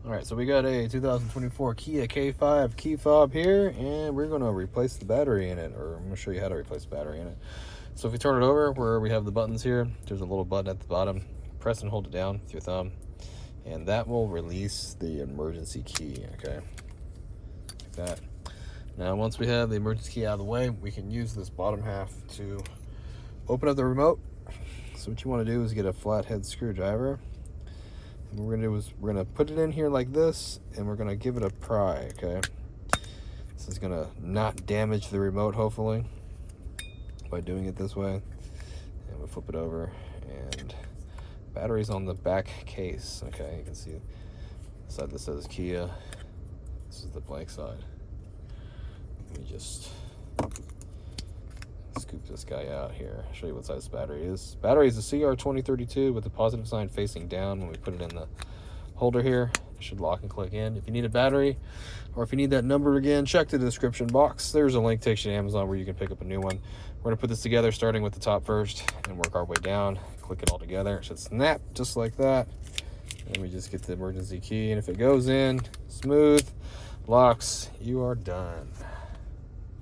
All right, so we got a 2024 Kia K5 key fob here, and we're going to replace the battery in it, or I'm going to show you how to replace the battery in it. So if we turn it over where we have the buttons here, there's a little button at the bottom. Press and hold it down with your thumb, and that will release the emergency key, okay? Like that. Now, once we have the emergency key out of the way, we can use this bottom half to open up the remote. So what you want to do is get a flathead screwdriver. And what we're gonna do is we're gonna put it in here like this, and we're gonna give it a pry, okay? This is gonna not damage the remote, hopefully, by doing it this way. And we'll flip it over, and battery's on the back case, okay? You can see the side that says Kia. This is the blank side. Let me just scoop this guy out here. I'll show you what size the battery is. Battery is a CR2032 with the positive sign facing down. When we put it in the holder here, it should lock and click in. If you need a battery, or if you need that number again, check the description box. There's a link takes you to Amazon where you can pick up a new one. We're gonna put this together starting with the top first and work our way down. Click it all together. It should snap just like that. And we just get the emergency key, and if it goes in smooth, locks, you are done.